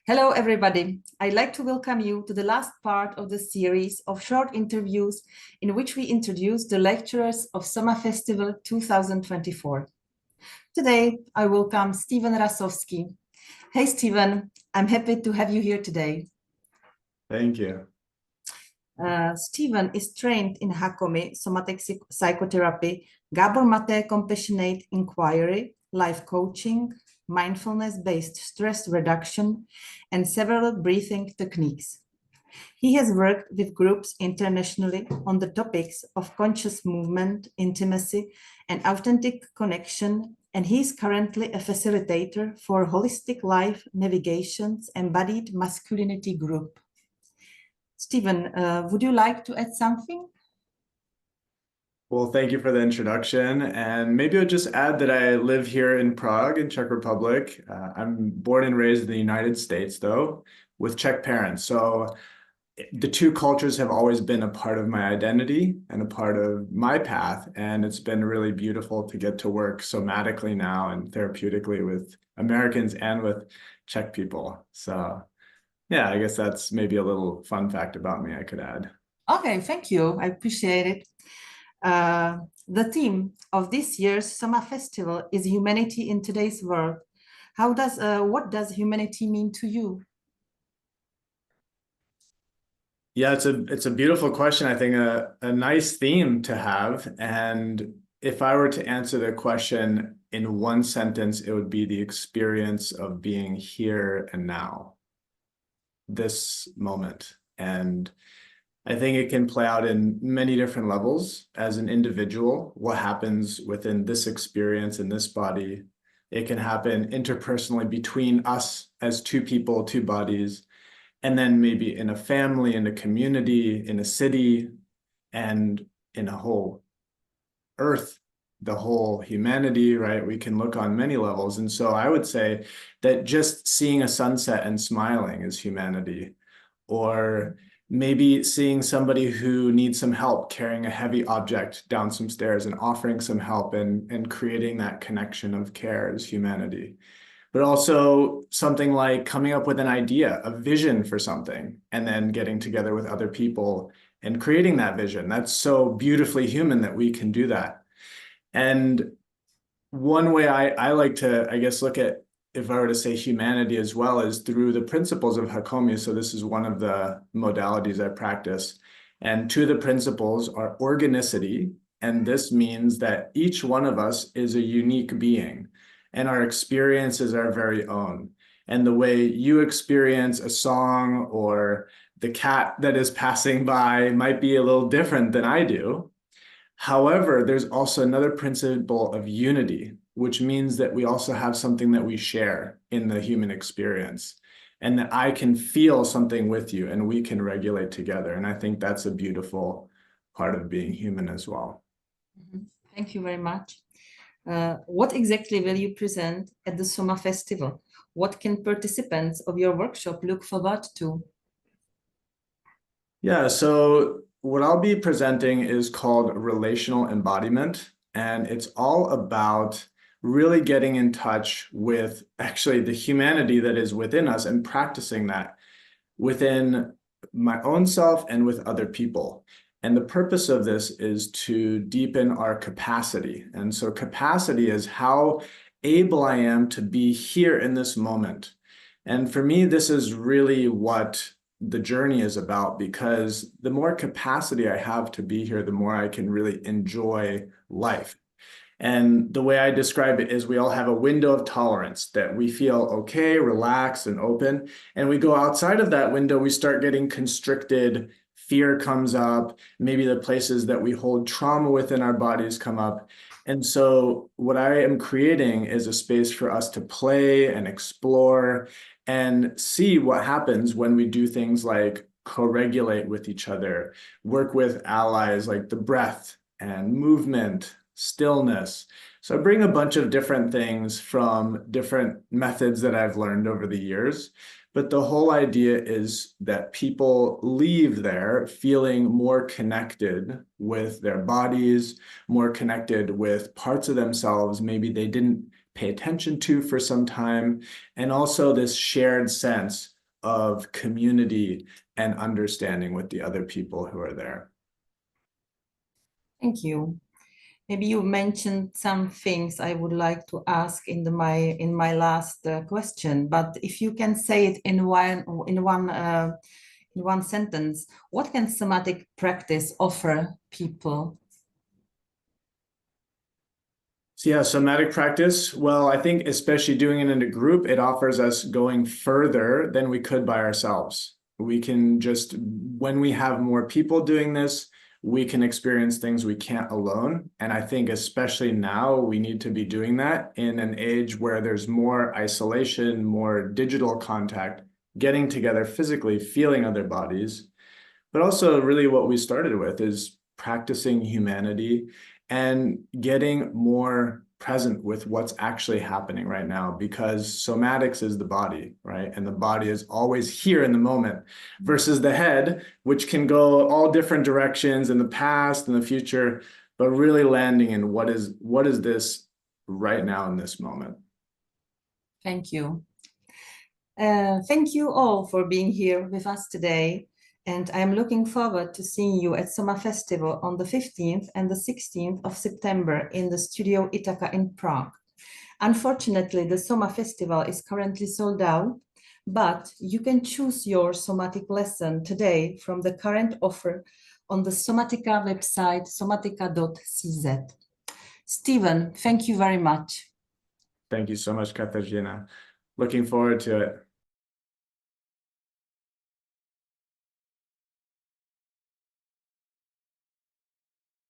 Hello, everybody. I'd like to welcome you to the last part of the series of short interviews in which we introduce the lecturers of SOMA Festival 2024. Today, I welcome Stephen Rasovsky. Hey, Stephen, I'm happy to have you here today. Thank you. Stephen is trained in Hakomi, somatic psychotherapy, Gabora Matea compassionate inquiry, life coaching, mindfulness-based stress reduction, and several breathing techniques. He has worked with groups internationally on the topics of conscious movement, intimacy, and authentic connection, and he is currently a facilitator for Holistic Life Navigation's Embodied Masculinity Group. Stephen, would you like to add something? Well, thank you for the introduction. And maybe I'll just add that I live here in Prague, in Czech Republic. I'm born and raised in the United States, though, with Czech parents. So the two cultures have always been a part of my identity and a part of my path. And it's been really beautiful to get to work somatically now and therapeutically with Americans and with Czech people. So yeah, I guess that's maybe a little fun fact about me I could add. Okay, thank you. I appreciate it. The theme of this year's SOMA Festival is humanity in today's world. What does humanity mean to you? Yeah, it's a beautiful question. I think a nice theme to have. And if I were to answer the question in one sentence, it would be the experience of being here and now, this moment. And I think it can play out in many different levels as an individual, what happens within this experience in this body. It can happen interpersonally between us as two people, two bodies, and then maybe in a family, in a community, in a city, and in a whole earth, the whole humanity, right? We can look on many levels. And so I would say that just seeing a sunset and smiling is humanity, or maybe seeing somebody who needs some help carrying a heavy object down some stairs and offering some help and creating that connection of care is humanity. But also something like coming up with an idea, a vision for something, and then getting together with other people and creating that vision. That's so beautifully human that we can do that. And one way I like to, I guess, look at, if I were to say humanity as well, is through the principles of Hakomi. So this is one of the modalities I practice. And two of the principles are organicity. And this means that each one of us is a unique being and our experiences are very own. And the way you experience a song or the cat that is passing by might be a little different than I do. However, there's also another principle of unity, which means that we also have something that we share in the human experience, and that I can feel something with you and we can regulate together. And I think that's a beautiful part of being human as well. Thank you very much. What exactly will you present at the SOMA Festival? What can participants of your workshop look forward to? Yeah, so what I'll be presenting is called relational embodiment, and it's all about really getting in touch with actually the humanity that is within us and practicing that within my own self and with other people. And the purpose of this is to deepen our capacity. And so capacity is how able I am to be here in this moment. And for me, this is really what the journey is about, because the more capacity I have to be here, the more I can really enjoy life. And the way I describe it is we all have a window of tolerance that we feel okay, relaxed, and open. And we go outside of that window, we start getting constricted, fear comes up, maybe the places that we hold trauma within our bodies come up. And so what I am creating is a space for us to play and explore and see what happens when we do things like co-regulate with each other, work with allies like the breath and movement, stillness. So I bring a bunch of different things from different methods that I've learned over the years. But the whole idea is that people leave there feeling more connected with their bodies, more connected with parts of themselves maybe they didn't pay attention to for some time, and also this shared sense of community and understanding with the other people who are there. Thank you. Maybe you mentioned some things I would like to ask in my last question, but if you can say it in one sentence, what can somatic practice offer people? So yeah, somatic practice, well, I think especially doing it in a group, it offers us going further than we could by ourselves. We can just, when we have more people doing this, we can experience things we can't alone. And I think especially now we need to be doing that in an age where there's more isolation, more digital contact, getting together physically, feeling other bodies. But also really what we started with is practicing humanity and getting more present with what's actually happening right now, because somatics is the body, right? And the body is always here in the moment versus the head, which can go all different directions in the past and the future, but really landing in what is this right now in this moment. Thank you. Thank you all for being here with us today. And I'm looking forward to seeing you at SOMA Festival on the 15th and the 16th of September in the Studio Ithaca in Prague. Unfortunately, the SOMA Festival is currently sold out, but you can choose your somatic lesson today from the current offer on the Somatica website, somatica.cz. Stephen, thank you very much. Thank you so much, Katarzyna. Looking forward to it.